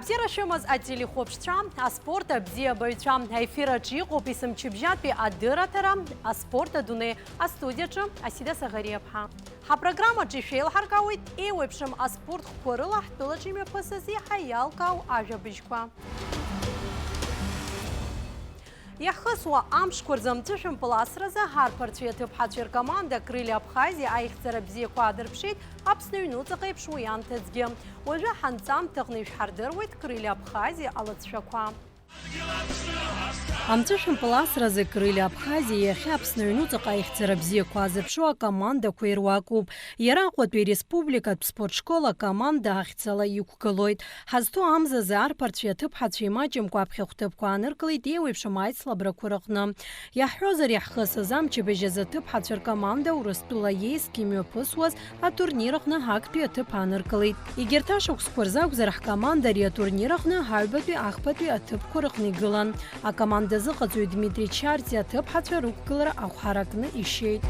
Абзирашымыз ателехопшча, аспорта бзиабайча, эфираджи, описым чибжатпи адыратара, аспорта дуне, астудияча, асида сагариапха. Ха программа джишел харкауит, и вебшим аспорт хорыла, тулачиме пасази хаялкау ажабишква. Яхысуа амшкурзам тышым пласраза харпартветы пхачер команда крылья Абхазии, а их царабзи квадр пшит, абснуйну цакай пшуян тезге. Уже ханцам тыгныш хардырвит крылья Абхазии алатшаква. Амтышым пласразы крылья Абхазии яхапснуйну цакай их царабзи квадр пшуа команда куируакуб. Яракотви республика спортшкола команда ахцала юккалойт. Хазту амза за арпартветы пхачер мачем квапхехтып кванырклит и вебшамайт слабракурахна. Яхрозар яхысазам чебежезаты пхачер команда урастула ейскими пысуаз, а турнирахна хакпи атып анырклит. Игерташук скорзак зарах команда ре турнирахна хайбатви ахпатви атып курахны гылан. А команда зыхацуй Дмитрий Чарти атып пхачер руккалара ахаракны ищейт.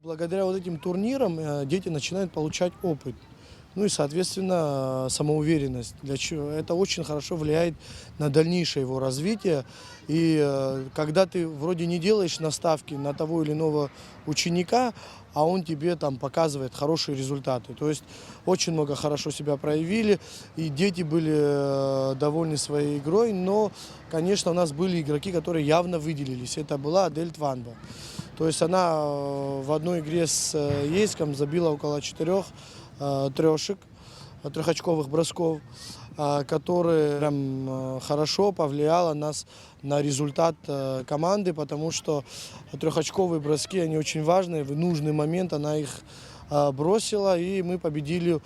Благодаря вот этим турнирам дети начинают получать опыт. Ну и, соответственно, самоуверенность. Для чего? Это очень хорошо влияет на дальнейшее его развитие. И когда ты вроде не делаешь наставки на того или иного ученика, а он тебе там показывает хорошие результаты. То есть очень много хорошо себя проявили, и дети были довольны своей игрой. Но, конечно, у нас были игроки, которые явно выделились. Это была Адель Тванба. То есть она в одной игре с Ейском забила около 4 трешек, трехочковых бросков, которые прям хорошо повлияло нас на результат команды, потому что трехочковые броски, они очень важные, в нужный момент она их бросила, и мы победили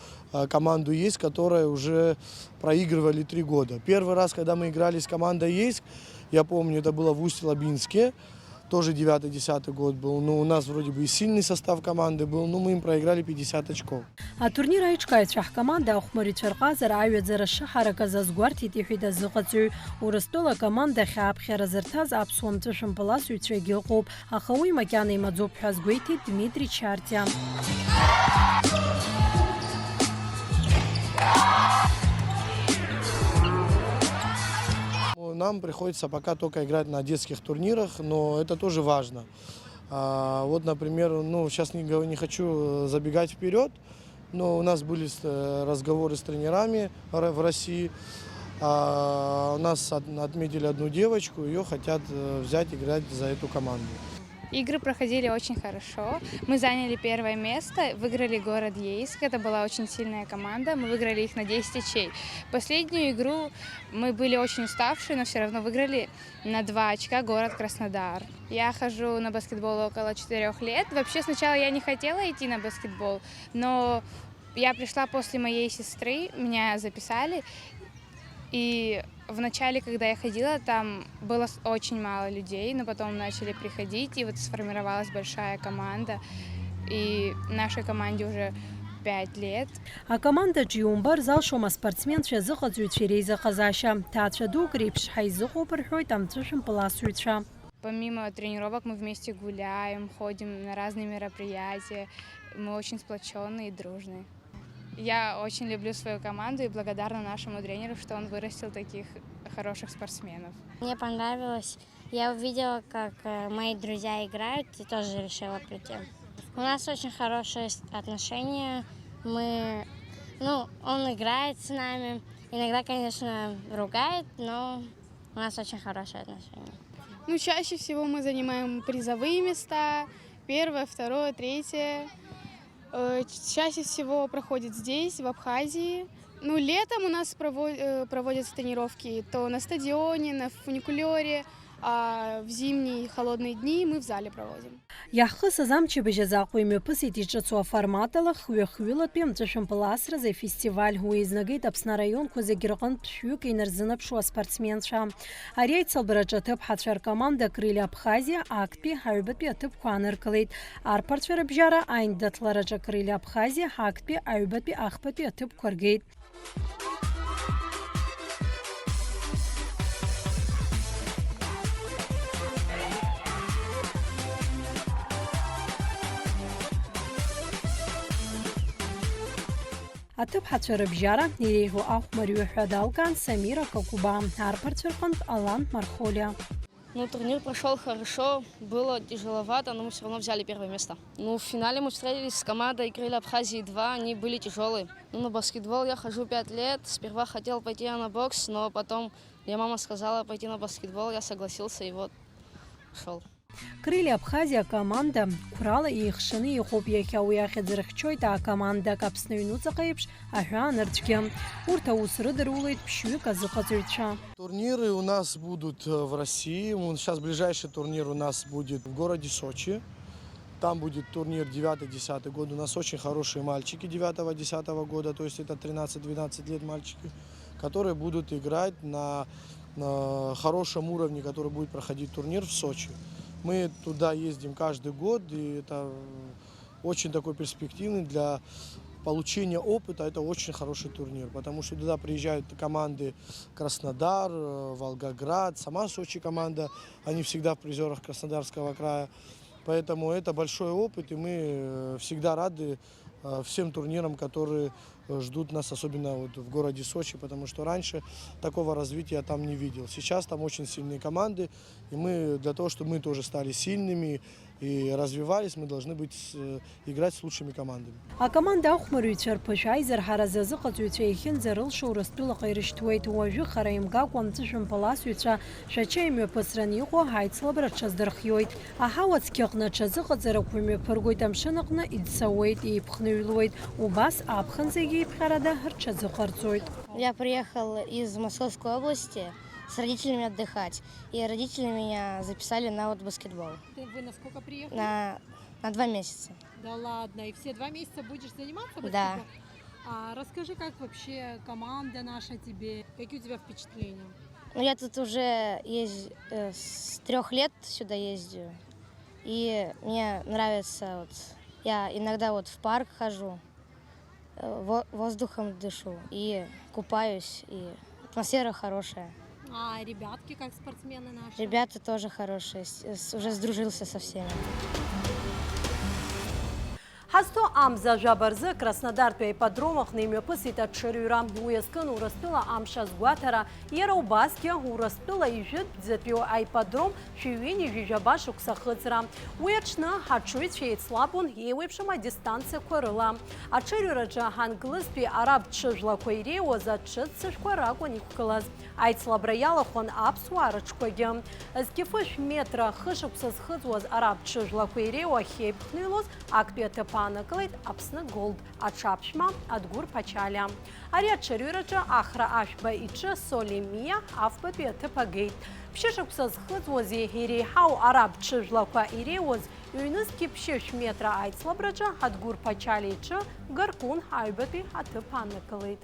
команду Ейск, которая уже проигрывали 3 года. Первый раз, когда мы играли с командой Ейск, я помню, это было в Усть-Лабинске, тоже 9-10 год был, но у нас вроде бы и сильный состав команды был, но мы им проиграли 50 очков. А турнир айчкает шах команда Ахмари Черказар айвет зарашша хараказаз гварти тихида зыгацу. Урастола команда хаб херазертаз абсуам тышым паласу трегилкоп. Ахауи макяны мадзоп хазгуйти Дмитрий Чарти. Нам приходится пока только играть на детских турнирах, но это тоже важно. Вот, например, сейчас не хочу забегать вперед, но у нас были разговоры с тренерами в России. У нас отметили одну девочку, ее хотят взять играть за эту команду. Игры проходили очень хорошо. Мы заняли 1 место, выиграли город Ейск. Это была очень сильная команда. Мы выиграли их на 10 очей. Последнюю игру мы были очень уставшие, но все равно выиграли на 2 очка город Краснодар. Я хожу на баскетбол около 4 лет. Вообще сначала я не хотела идти на баскетбол, но я пришла после моей сестры, меня записали. И в начале, когда я ходила, там было очень мало людей, но потом начали приходить, и вот сформировалась большая команда. И нашей команде уже 5 лет. А команда Джиумбар залшома спортсменша зыхацуй черейза хазаша. Татшаду грипш хайзыху пархой там тышым паласуйча. Помимо тренировок мы вместе гуляем, ходим на разные мероприятия. Мы очень сплоченные и дружные. Я очень люблю свою команду и благодарна нашему тренеру, что он вырастил таких хороших спортсменов. Мне понравилось. Я увидела, как мои друзья играют, и тоже решила прийти. У нас очень хорошие отношения. Он играет с нами. Иногда, конечно, ругает, но у нас очень хорошие отношения. Чаще всего мы занимаем призовые места. 1, 2, 3. Чаще всего проходит здесь, в Абхазии. Летом у нас проводятся тренировки то на стадионе, на фуникулере, а в зимние холодные дни мы в зале проводим. Яхысазам чебежезакуйме посетичацуа форматалах хуяхвила пем тышым паласразы фестиваль уизнагит Апсна район кузегирган пшюк инерзынып шуа спортсменша. Арейт салбараджатып хатшар команда крылья Абхазия актпи хайбатпи атып куаныркалит. Арпартшар бжара айн датлараджа крылья Абхазия актпи айбатпи ахпатпи атып кургейт. Атыпхьачва рыбжьара Ирейгу Ахмарию Хадалкан, Самира Кокуба, Арпарцверкант Алан Мархоля. Ну, турнир прошел хорошо, было тяжеловато, но мы все равно взяли первое место. Ну, в финале мы встретились с командой Крылья Абхазии 2, они были тяжелые. Ну, на баскетбол я хожу 5 лет, сперва хотел пойти на бокс, но потом мне мама сказала пойти на баскетбол, я согласился и вот шел. Крылья Абхазия команда Курала и Хшины и Хопьяхя уяхедзерхчойта команда Капснуйнуца Кайпш, Ахранарчке. Урта усрыдер улайт пщука захотюча. Турниры у нас будут в России. Сейчас ближайший турнир у нас будет в городе Сочи. Там будет турнир 9-10 год. У нас очень хорошие мальчики 9-10 года, то есть это 13-12 лет мальчики, которые будут играть на хорошем уровне, который будет проходить турнир в Сочи. Мы туда ездим каждый год, и это очень такой перспективный для получения опыта. Это очень хороший турнир, потому что туда приезжают команды Краснодар, Волгоград, сама Сочи команда. Они всегда в призерах Краснодарского края. Поэтому это большой опыт, и мы всегда рады всем турнирам, которые ждут нас, особенно вот в городе Сочи, потому что раньше такого развития я там не видел. Сейчас там очень сильные команды, и мы для того, чтобы мы тоже стали сильными и развивались, мы должны играть с лучшими командами. А команда Ахмарию Черпышайзер Харазазы Катуйцейхин Зерыл Шоурастула Кайриштуэйт Уажи Хараимга Квамцишин Паласуйца Шачайми Пасранихо Хайцлабра Чаздырхьойт. А Хауацкихна Чазыха Зеракуми Пыргуйтам Шинакна Ильцауэйт и Пхнуйлуэйт. Убас Абханзеги Пхарада Харчазыхарцуйт. Я приехал из Московской области с родителями отдыхать. И родители меня записали на вот баскетбол. Вы на сколько приехали? На 2 месяца. Да ладно, и все 2 месяца будешь заниматься баскетболом? Да. А расскажи, как вообще команда наша тебе, какие у тебя впечатления? Ну, я тут уже с 3 лет сюда ездю. И мне нравится, вот, я иногда вот в парк хожу, воздухом дышу и купаюсь, и атмосфера хорошая. А ребятки, как спортсмены наши? Ребята тоже хорошие, уже сдружился со всеми. Хасто амза жабарзы Краснодар пей подромах нейме пысита чырюра. Уяскын ураспила амша сгуатара. Ера убаски ураспила и жит дзепио айподром шивини жижаба шукса хыцра. Уячна хачуит шеет слабун евепшима дистанция корыла. А чырюра джахан глызпи араб чыжла койрео за чыцышква рагу никукалаз. Айцла браяла хон апсуарычкоге. Скифыш метра хышуксыз хыцвоз араб чыжла койрео хейпхнылоз акпета Панаклайт Апсна Голд Ачапшма Адгур Пачаля. Ария Чарюрача Ахра Ашба Ича Солимия Авпапе Тепагейт. Пшешаксаз хызвози Хирихау Араб Чыжлака Иреоз Юнуски Пшеш метра Айцлабрача Адгур Пачалича Гаркун Хайбапи Атепанаклайт.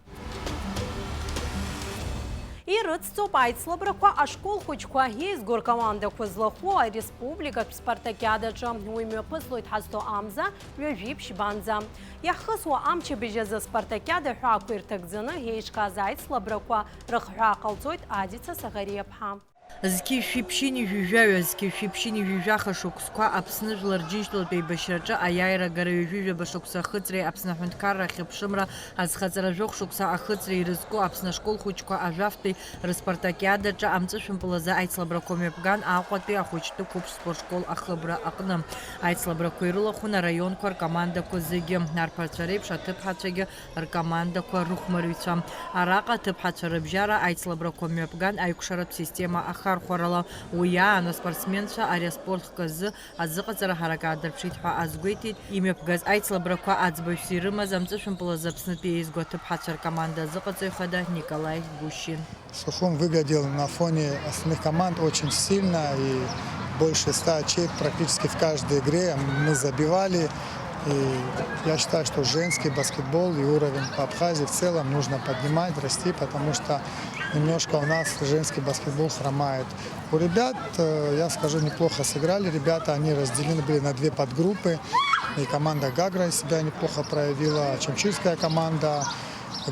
И рыццоп айцлабраква ашкол хочква гейс гор команда козлахуа республика спартакиадача уйме пыслойт хасто амза вежип шибанза. Яхысуа амче бежеза спартакиада хуакуиртагзына гейшка зайцлабраква рыхра калцойт адица сагариепха. Зки шипшини жужжаю, зки шипшини жужжаха шуксква апсны жларджиштл бейбашраджа аяйра гары жужжа башукса хыцре апсна хунткара хипшимра азхазара жох шукса ахыцре рызку апсна школ хучква ажафты распартакиададжа амцышым пылаза айцлабракоме пган ахваты ахучты куб спортшкол ахыбра акным. Айцлабракуйрыла хуна район квар команда козыги нарпарцареб шатып хацеге команда квар рухмарюца. Арака тып хацарыбжара айцлабракоме пган айкушарат система Хархорала уя на спортсменша ария спорт козы азыqaцара харакатдар пшитха азгуйтит имя пгаз айцлабраква азбойсирыма замцышым пылазапсныпе изготып хачар команда азыqaцойхада Николай Гущин. Сухум выглядел на фоне остальных команд очень сильно и больше 100 очей практически в каждой игре мы забивали. И я считаю, что женский баскетбол и уровень по Абхазии в целом нужно поднимать, расти, потому что немножко у нас женский баскетбол хромает. У ребят, я скажу, неплохо сыграли. Ребята, они разделены были на 2 подгруппы. И команда Гагра себя неплохо проявила, Чумчильская команда,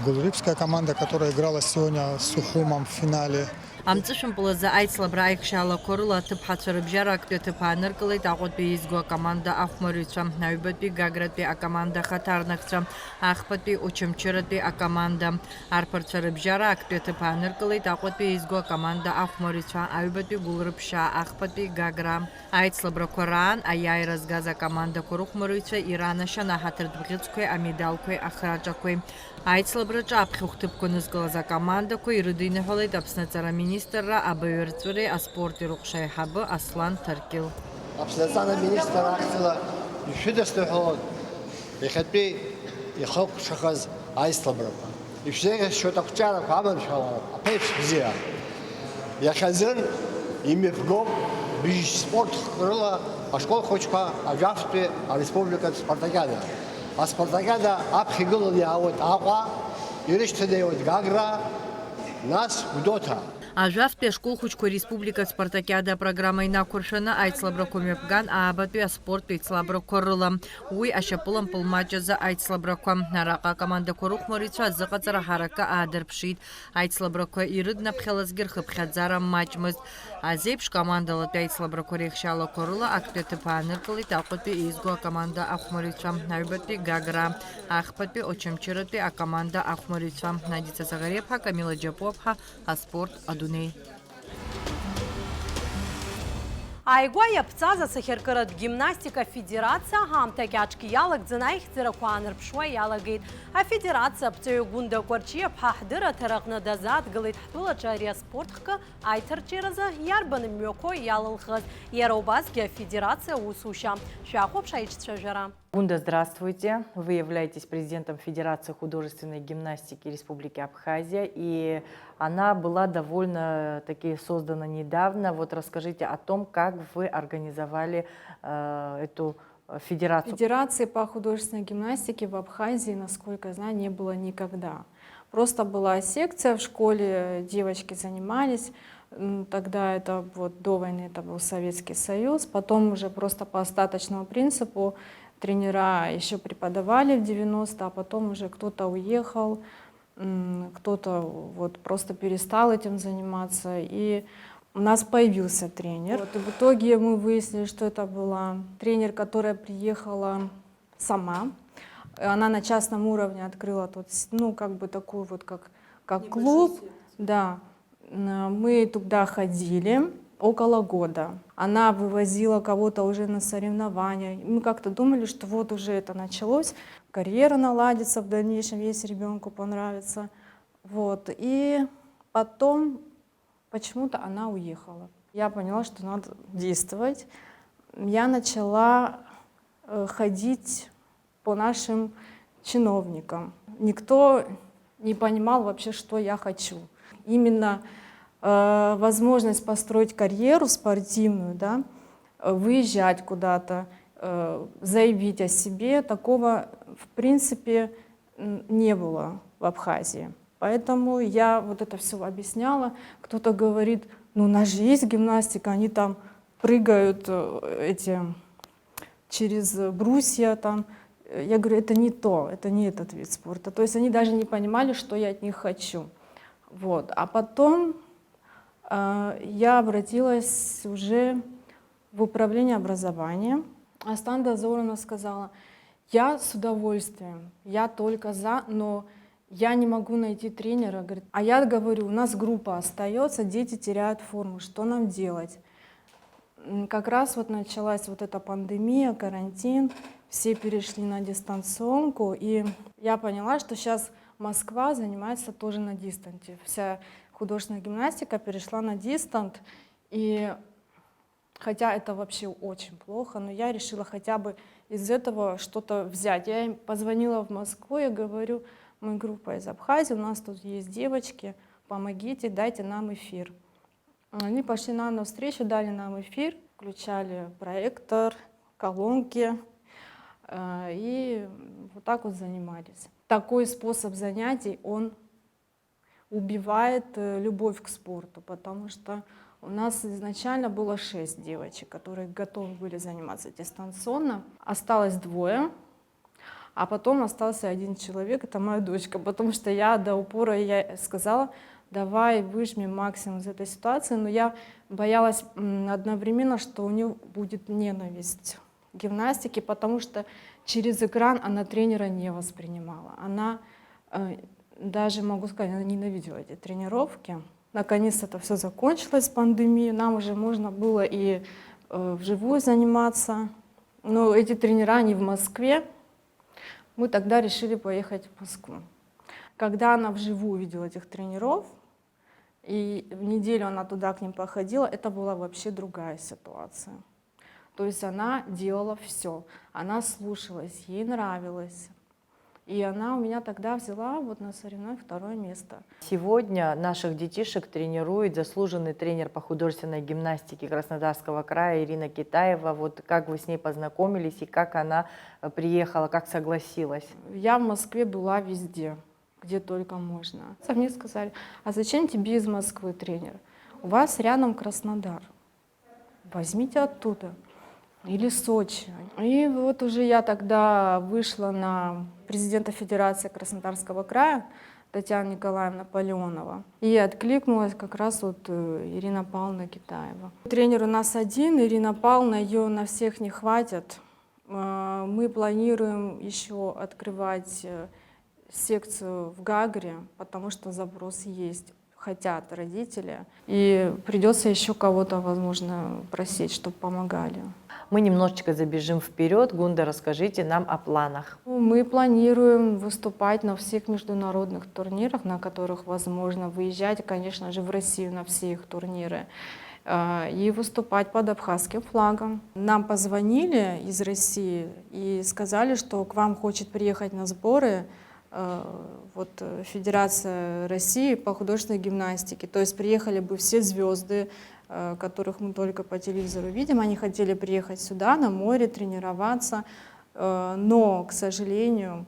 Гулрыбская команда, которая играла сегодня с Сухумом в финале. Амҵышәымпылазы аицлабра аихшьаалақәа рыла аҭыԥҳацәа рыбжьара актәи аҭыԥ ааныркылеит аҟәатәи еизго акоманда ахәмарыҩцәа, аҩбатәи гагратәи акоманда ахаҭарнакцәа, ахԥатәи Очамчыратәи акоманда. Арԥарцәа рыбжьара актәи аҭыԥ ааныркылеит аҟәатәи еизго акоманда ахәмарыҩцәа, аҩбатәи Гулрыԥшьаа, ахԥатәи Гагра. Аицлабрақәа раан аиааира згаз акомандақәа рыхәмарыҩцәа иранашьан аҳаҭыртә бӷьыцқәеи, амедалқәеи, ахраҿақәеи. Аицлабраҿы аԥхьа хәҭыԥқәа нызкылаз акомандақәа ирыдиныҳәалеит Аԥсны аҵара министрра, абаҩырҵәыреи аспорти рыҟәшаиҳабы Аслан Ҭаркьыл. Аԥсны аҵара министр ахьӡала ишәыдысныҳәалон иахьатәи ихықәшахаз аицлабрақәа. Ишәзеиӷьасшьоит ақәҿиарақәа аманшәала аԥеиԥш бзиа. Иахьазын имҩаԥгоуп быжь спортк рыла ашкол хәыҷқәа ажәафтәи ареспубликатә спартакиада. Аспартакиада аԥхьа игыланы иаауеит Аҟәа, ирышьҭанеиуеит Гагра, нас Гәдоуҭа. Ажәафтәи ашкол хәыҷқәа республикатә спартакиада апрограмма инақәыршәаны аицлабрақәа мҩаԥган аабатәи аспорттә еицлабрақәа рыла. Уи ашьапылампыл маҷ азы аицлабрақәа. Араҟа акомандақәа рыхәмарыҩцәа азыҟаҵара ҳаракы аадырԥшит. Аицлабрақәа ирыднаԥхьалазгьы рхыԥхьаӡара маҷмызт. Азеиԥш командалатәи аицлабрақәа реихшьаалақәа рыла актәи аҭыԥ ааныркылеит аҟәатәи еизго акоманда ахәмарыҩцәа, аҩбатәи Гагра, ахԥатәи Очамчыратәи акоманда ахәмарыҩцәа. Надица Загарепҳа, Камила Џьапоԥҳа, аспорт адунеи. Ааигәа иаԥҵаз асахьаркыратә гимнастика федерациа ҳамҭа кьаҿгьы иалагӡаны аихьӡарақәа аанарԥшуа иалагеит. Афедерациа аԥҵаҩы Гәында Кәарҷиаԥҳа ҳдырраҭара аҟны дазааҭгылеит ҳтәылаҿы ари аспорт хкы аиҭарҿиаразы иарбаны мҩақәоу иалылхыз. Иара убасгьы афедерациа усушьа. Шәахәаԥш аиҿцәажәара. Гунда, здравствуйте. Вы являетесь президентом Федерации художественной гимнастики Республики Абхазия, и она была довольно-таки создана недавно. Вот расскажите о том, как вы организовали эту федерацию. Федерации по художественной гимнастике в Абхазии, насколько я знаю, не было никогда. Просто была секция в школе, девочки занимались. Тогда это вот до войны это был Советский Союз. Потом уже просто по остаточному принципу тренера еще преподавали в 90-е, а потом уже кто-то уехал, кто-то вот просто перестал этим заниматься. И у нас появился тренер. Вот, и в итоге мы выяснили, что это была тренер, которая приехала сама. Она на частном уровне открыла тут, ну, как бы такой вот, как клуб. Да. Мы туда ходили около года. Она вывозила кого-то уже на соревнования. Мы как-то думали, что вот уже это началось, карьера наладится в дальнейшем, если ребенку понравится. Вот. И потом почему-то она уехала. Я поняла, что надо действовать. Я начала ходить по нашим чиновникам. Никто не понимал вообще, что я хочу. Именно возможность построить карьеру спортивную, да, выезжать куда-то, заявить о себе, такого в принципе не было в Абхазии. Поэтому я вот это все объясняла. Кто-то говорит, ну у нас же есть гимнастика, они там прыгают через брусья там. Я говорю, это не то, это не этот вид спорта. То есть они даже не понимали, что я от них хочу. Вот. А потом я обратилась уже в управление образования. Астан Дозоровна сказала, я с удовольствием, я только за, но я не могу найти тренера. Говорит, а я говорю, у нас группа остается, дети теряют форму, что нам делать? Как раз вот началась вот эта пандемия, карантин, все перешли на дистанционку, и я поняла, что сейчас Москва занимается тоже на дистанте. Вся художественная гимнастика перешла на дистант, и хотя это вообще очень плохо, но я решила хотя бы из этого что-то взять. Я им позвонила в Москву, я говорю, мы группа из Абхазии, у нас тут есть девочки, помогите, дайте нам эфир. Они пошли нам навстречу, дали нам эфир, включали проектор, колонки, и вот так вот занимались. Такой способ занятий, он убивает любовь к спорту, потому что у нас изначально было 6 девочек, которые готовы были заниматься дистанционно. Осталось 2. А потом остался один человек, это моя дочка, потому что я до упора я сказала, давай выжмем максимум из этой ситуации, но я боялась одновременно, что у нее будет ненависть к гимнастике, потому что через экран она тренера не воспринимала. Она даже, могу сказать, она ненавидела эти тренировки. Наконец это все закончилось, пандемия, нам уже можно было и вживую заниматься. Но эти тренера, они в Москве. Мы тогда решили поехать в Москву. Когда она вживую увидела этих тренеров, и в неделю она туда к ним походила, это была вообще другая ситуация. То есть она делала все, она слушалась, ей нравилось. И она у меня тогда взяла вот на соревнованиях 2 место. Сегодня наших детишек тренирует заслуженный тренер по художественной гимнастике Краснодарского края Ирина Китаева. Вот как вы с ней познакомились и как она приехала, как согласилась? Я в Москве была везде, где только можно. Мне сказали, а зачем тебе из Москвы тренер? У вас рядом Краснодар, возьмите оттуда. Или Сочи. И вот уже я тогда вышла на президента Федерации Краснодарского края Татьяна Николаевна Полеонова. И откликнулась как раз вот Ирина Павловна Китаева. Тренер у нас один, Ирина Павловна, ее на всех не хватит. Мы планируем еще открывать секцию в Гагре, потому что запрос есть. Хотят родители. И придется еще кого-то, возможно, просить, чтобы помогали. Мы немножечко забежим вперед. Гунда, расскажите нам о планах. Мы планируем выступать на всех международных турнирах, на которых возможно выезжать, конечно же, в Россию на все их турниры, и выступать под абхазским флагом. Нам позвонили из России и сказали, что к вам хочет приехать на сборы вот Федерация России по художественной гимнастике. То есть приехали бы все звезды, которых мы только по телевизору видим. Они хотели приехать сюда, на море, тренироваться. Но, к сожалению,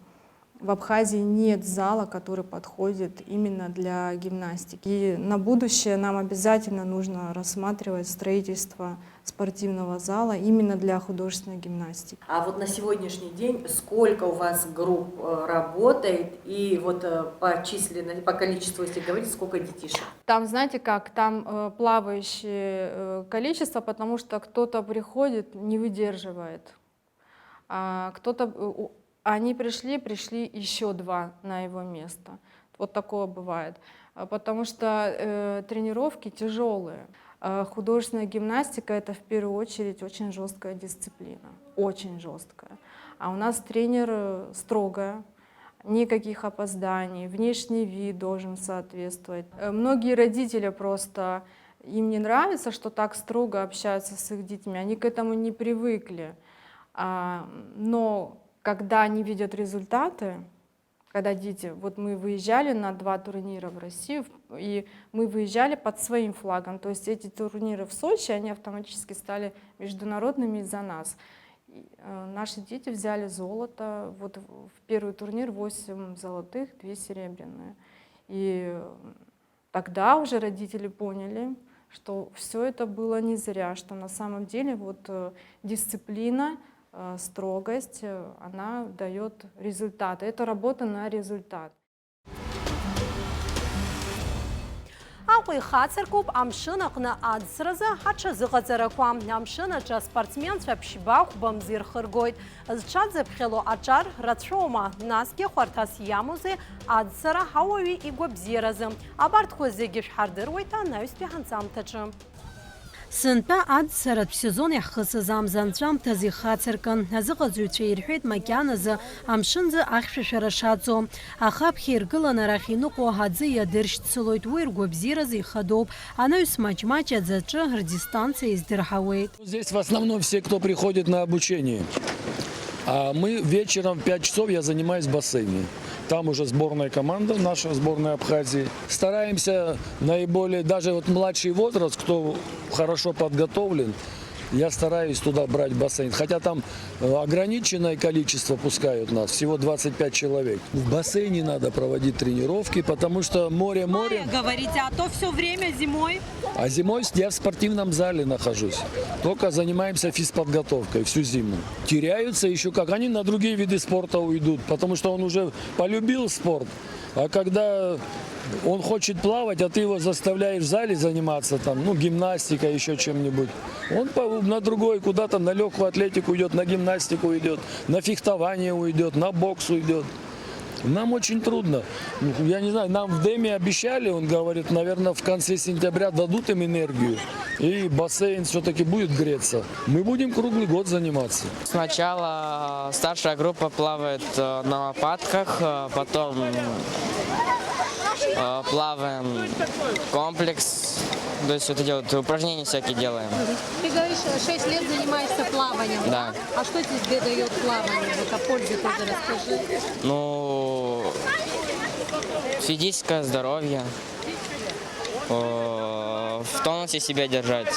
в Абхазии нет зала, который подходит именно для гимнастики. И на будущее нам обязательно нужно рассматривать строительство спортивного зала именно для художественной гимнастики. А вот на сегодняшний день сколько у вас групп работает? И вот по численности, по количеству, если говорить, сколько детишек? Там, знаете как, там плавающее количество, потому что кто-то приходит, не выдерживает. А кто-то... Они пришли еще 2 на его место. Вот такое бывает. Потому что тренировки тяжелые. Художественная гимнастика — это в первую очередь очень жесткая дисциплина. Очень жесткая. А у нас тренер строгая. Никаких опозданий, внешний вид должен соответствовать. Многие родители просто, им не нравится, что так строго общаются с их детьми. Они к этому не привыкли. Но когда они видят результаты, когда дети, вот мы выезжали на 2 турнира в Россию, и мы выезжали под своим флагом, то есть эти турниры в Сочи, они автоматически стали международными из-за нас. И наши дети взяли золото, вот в первый турнир 8 золотых, 2 серебряные. И тогда уже родители поняли, что все это было не зря, что на самом деле вот дисциплина, строгость, она дает результаты. Это работа на результат. Ауи хацеркуп амшынақны адсразы хача зығазаракуам. Амшынача спортсменця пшибах бамзир хыргойд. Зчадзе пхело ачар рацшома. Наске хвартас ямузе адсара хауави и гвабзиразы. Абарт хозеги шхардырвойта науспехан самтачы. Сынпа ад сарат в сезон яхысы замзантрам тази хацеркан. Азыгазуйча ирхует макяназы амшынзы ахшишарашацо. Ахаб хиргыла нарахинуку гадзы ядыршт сылойт уйргу бзиразы ходоп. Анаюс матч-матч адзачы дистанция издырхаует. Здесь в основном все, кто приходит на обучение. А мы вечером в 5 часов я занимаюсь в бассейне. Там уже сборная команда, наша сборная Абхазии. Стараемся наиболее, даже вот младший возраст, кто хорошо подготовлен, я стараюсь туда брать бассейн. Хотя там ограниченное количество пускают нас, всего 25 человек. В бассейне надо проводить тренировки, потому что море. Говорите, а то все время зимой? А зимой я в спортивном зале нахожусь. Только занимаемся физподготовкой всю зиму. Теряются еще как. Они на другие виды спорта уйдут, потому что он уже полюбил спорт. А когда он хочет плавать, а ты его заставляешь в зале заниматься, там, ну, гимнастика, еще чем-нибудь, он на другой, куда-то на легкую атлетику идет, на гимнастику уйдет, на фехтование уйдет, на бокс уйдет. Нам очень трудно. Я не знаю, нам в Деме обещали, он говорит, наверное, в конце сентября дадут им энергию, и бассейн все-таки будет греться. Мы будем круглый год заниматься. Сначала старшая группа плавает на лопатках, потом плаваем комплекс, то есть вот эти вот упражнения всякие делаем. Ты говоришь, 6 лет занимаешься плаванием, да? А что тебе дает плавание? Вот о пользе тоже расскажи. Ну, физическое здоровье, в тонусе себя держать,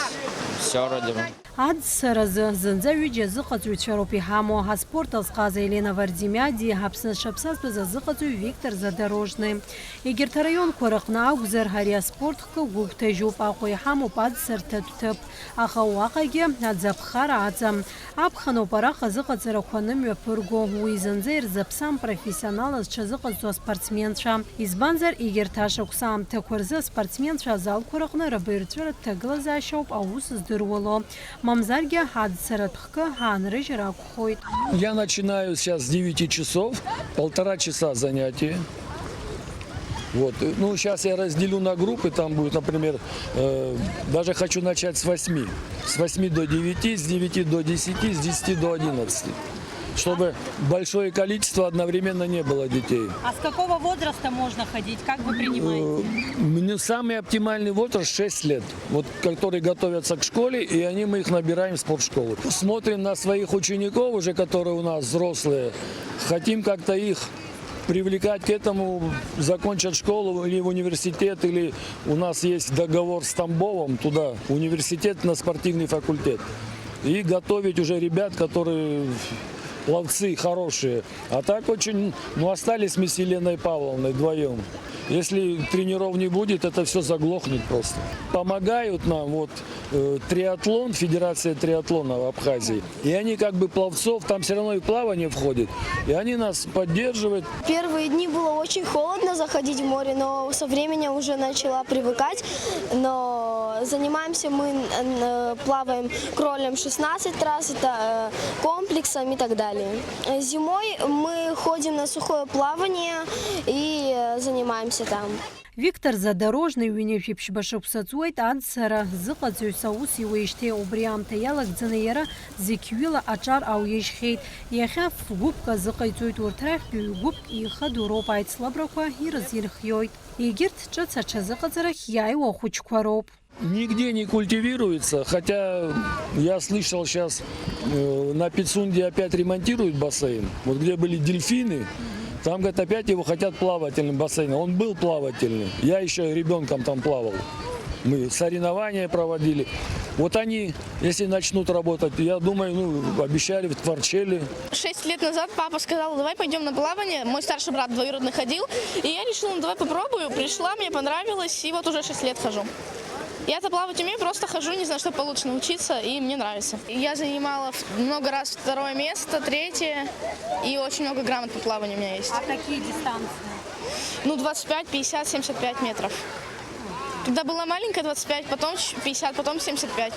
все вроде бы. Адсаразы зынзавиджи зықățуйчаропи хамо хаспорт азқаза Елена Вардимяди хапсны шапсаз бізі зықățуй Виктор Задорожный. Егерт район қорықна аугзар хария спорт қылгук тәжуп ақой хамо падсыр тәтутіп. Аха уақаге адзапхара адзам. Апхану параха зықățыры қоным өпірго. Уизынзыр запсам профессионалы зчазықăцу спортсменша. Избанзар егерт ашықсам тәкөрзі спортсменша зал қорықны рабырчыр тәгілі шауп ауыз здыруылы. Мамзарге хадсаратхка ханрыж ракхойт. Я начинаю сейчас с 9 часов, 1,5 часа занятия. Вот. Ну, сейчас я разделю на группы, там будет, например, даже хочу начать с 8. С 8 до 9, с 9 до 10, с 10 до 11. Чтобы большое количество одновременно не было детей. А с какого возраста можно ходить? Как вы принимаете? Самый оптимальный возраст 6 лет, вот, которые готовятся к школе, и мы их набираем в спортшколу. Смотрим на своих учеников уже, которые у нас взрослые, хотим как-то их привлекать к этому, закончат школу или в университет, или у нас есть договор с Тамбовом, туда, университет на спортивный факультет. И готовить уже ребят, которые пловцы хорошие. А так очень, остались мы с Еленой Павловной вдвоем. Если тренеров не будет, это все заглохнет просто. Помогают нам вот триатлон, Федерация триатлона в Абхазии. И они как бы пловцов, там все равно и плавание входит. И они нас поддерживают. Первые дни было очень холодно заходить в море, но со временем уже начала привыкать. Но занимаемся мы, плаваем кролем 16 раз, это комплексом и так далее. Зимой мы ходим на сухое плавание и занимаемся там. Виктор Задорожный уиневшипш башопсацует адсара зықățуй сауси уиште убриамта ялагӡаны зекьюила ачар ауешхейт. Иахьа фгәыԥка зыҟаиҵоит урҭ рахьтәи гәыԥк ихадоу роуп аицлабрақәа ирызирхиоит. Егьырҭ ҿыц аҽазыҟаҵарахь иааиуа ахәыҷқәа роуп. Нигде не культивируется, хотя я слышал сейчас на Пицунде опять ремонтируют бассейн. Вот где были дельфины, там, говорят, опять его хотят плавательным бассейном. Он был плавательным. Я еще ребенком там плавал. Мы соревнования проводили. Вот они, если начнут работать, я думаю, обещали в Творчеле. 6 лет назад папа сказал, давай пойдем на плавание. Мой старший брат двоюродный ходил. И я решила, давай попробую. Пришла, мне понравилось, и вот уже 6 лет хожу. Я-то плавать умею, просто хожу, не знаю, что получше научиться, и мне нравится. Я занимала много раз 2 место, 3, и очень много грамот по плаванию у меня есть. А какие дистанции? 25, 50, 75 метров. Когда была маленькая, 25, потом 50, потом 75.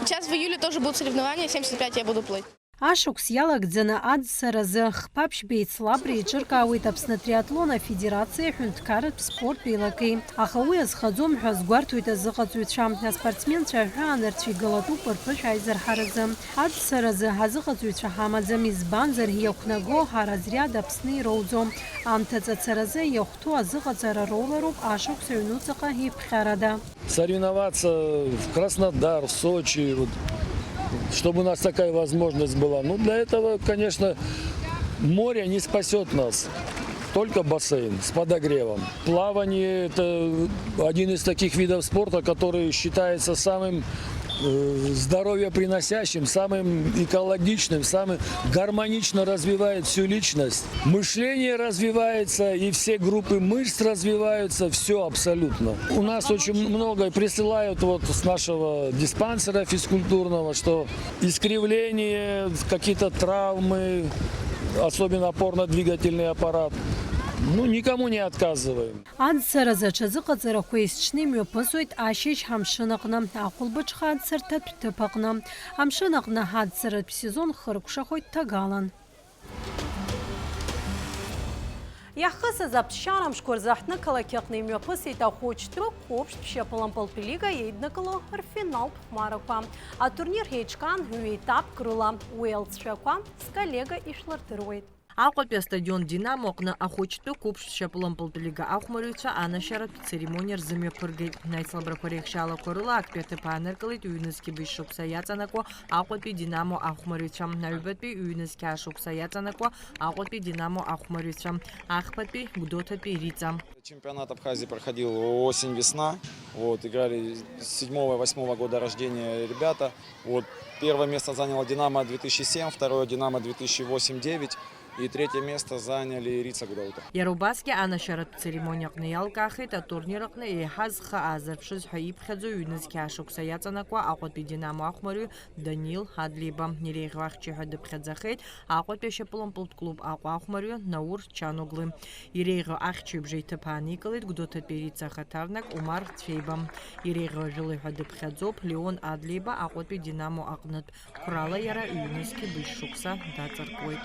Сейчас в июле тоже будут соревнования, 75 я буду плыть. Ашукс ялагӡаны адсаразы хԥаԥшь беицлабра иҿыркаауеит Аԥсны триатлон афедерациа ҳәынҭқарратә спорттә еилакеи. Аха уи азхаӡом ҳәа азгәарҭоит азыҟаҵаҩцәа. Аспортсменцәа аҳәаанырцәа игалатәуп рԥышә аизарҳаразы. Адсаразы ҳазыҟаҵаҩцәа ҳамаӡам, избанзар иахәнаго ҳаразриад Аԥсны ироуӡом. Амҭаҵацаразы иахәҭоу азыҟаҵара роулароуп ашықәс аҩнуҵаҟа иԥхьарада. Соревноваться в Краснодар, в Сочи, чтобы у нас такая возможность была. Для этого, конечно, море не спасет нас. Только бассейн с подогревом. Плавание – это один из таких видов спорта, который считается самым здоровье приносящим, самым экологичным, самым гармонично развивает всю личность. Мышление развивается, и все группы мышц развиваются, все абсолютно. У нас очень много присылают вот с нашего диспансера физкультурного, что искривление, какие-то травмы, особенно опорно-двигательный аппарат. Ну, никому не отказываем. Ансера зачазыqa зерахуисчним ёпасуит ашиш хамшынaqna ақулбыч хадсырта түтіпақна. Хамшынaqna хадсырт сезон хыркушахойт тагалан. Яхысы запшарам шкурзахтны калакяқны ёпасы тахочты копшт пшепалам полпилига еднакало финал пхмараква. А турнир хейчкан этап крыла Уэльс шаква с коллега ишлартырует. Ақопия стадион Динамо қны ахочты копш шапылым полтылига ахмарюча анашарат церемониер зыме пыргейт. Найслабракорек шала корыла акпеты панеркалит уйнызки биш шуксаяцанако Ақопи Динамо ахмарюча. Навибетпи уйнызки ашуксаяцанако Ақопи Динамо ахмарюча. Ахпатпи гудотапи рица. Чемпионат Абхазии проходил осень-весна. Вот, играли с 7-8 года рождения ребята. Вот, первое место заняло Динамо 2007, второе Динамо 2008-2009. И третье место заняли Рица Гудаута. Ярубаски анашарат церемонияқны ялкахит, а турнирақны ехазха азарпшыз хаибхазу юнызки ашуксаяцанаква Ақопи Динамо ахмарю Данил Хадлиба. Нерейхвахчи хадыбхадзахит, Ақопи шапылым пулт-клуб Ақва ахмарю Наур Чаноглы. Ерейғы ахчи бжейті паникалит, Гудота Перица Хатарнак Умар Тфейбам. Ерейғы жылы хадыбхадзоп Леон Адлиба Ақопи Динамо ақнат. Құрала яра юнызки биш шукса дацаркует.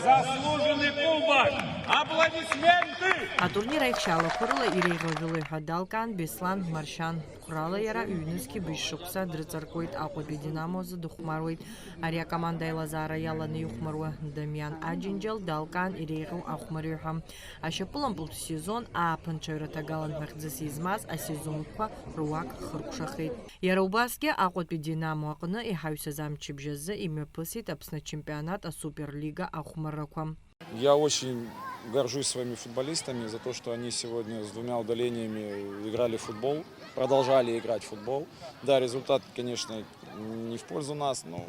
Заслуженный кубок! Аплодисменты! А турнира ихшала құрыла ирейғы жылы Хадалкан, Беслан, Маршан. Құрала яра үйнізкі биш шықса дрыцаркойт Ақопи Динамозы дұқмарует. Ария команда Лазара яланы юқмаруы Дамьян Аджинджел, Далкан, ирейғы ақмаруйхам. Ашапылым бұл сезон апын чойрата галан мақдзысы измаз, а сезонққа руак қырқшақет. Ярубаске Ақопи Динамо ақыны ихайсы замчибжезы имя пысит апсна чемпионата Суперлига Ахмараквам. Я очень горжусь своими футболистами за то, что они сегодня с 2 удалениями играли в футбол, продолжали играть в футбол. Да, результат, конечно, не в пользу нас, но,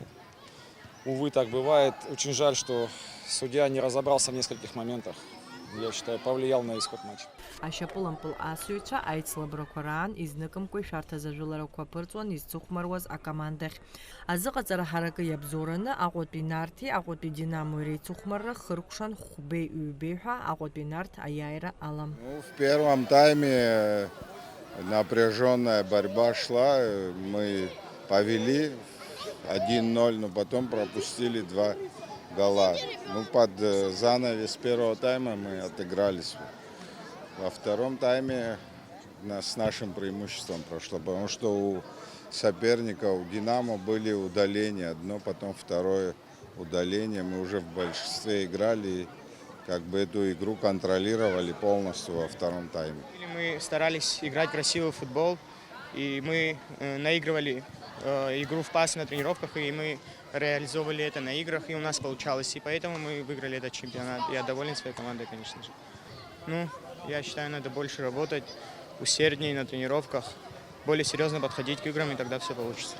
увы, так бывает. Очень жаль, что судья не разобрался в нескольких моментах. Я считаю, повлиял на исход матча. Ашапылым пыл асуюча айтслабракоран изныкым кой шарта зажулараква пырцуан изцухмарваз а командах. Азыға цара харакы ябзораны Ақопи Нарти, Ақопи Динамо рейцухмарра хыркушан хубей уйбейха Ақопи Нарт аяйра алам. В первом тайме напряженная борьба шла, мы повели 1-0, но потом пропустили 2 гола. Ну, под занавес первого тайма мы отыгрались. Во втором тайме с нашим преимуществом прошло, потому что у соперника, у Динамо были удаления. Одно, потом второе удаление. Мы уже в большинстве играли и как бы эту игру контролировали полностью во втором тайме. Мы старались играть красивый футбол, и мы наигрывали игру в пас на тренировках, и мы реализовывали это на играх, и у нас получалось. И поэтому мы выиграли этот чемпионат. Я доволен своей командой, конечно же. Ну, я считаю, надо больше работать, усерднее на тренировках, более серьезно подходить к играм, и тогда все получится.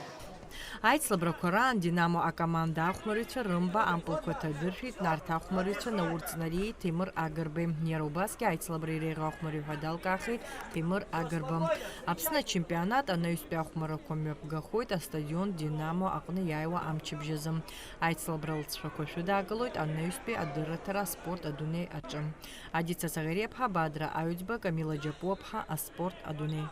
Айтслабракоран Динамо а команда Ахмарича Рымба ампулкота дыршит Нарт Ахмарича Наурцнари Тимур Агарбы. Нерубаски Айтслабрирега Ахмари Хадалкахи Тимур Агарбам. Апсна чемпионат на юспе Ахмараком гахойт, а стадион Динамо Акны Яева Амчибжезам. Айтслабралц Шакошуда Агалойт, а на юспе Адыратара спорт Адуней Ачам. Адица Сагарепха Бадра Аютьба Камила Джапопха, а спорт Адуней.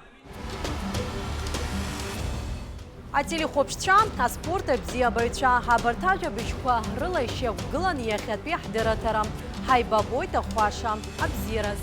А телехопча, а спорта бзиабайча, хабартажа бишква рылайшев глан яхет бехдератара. Хайбабой та хваша, абзираз.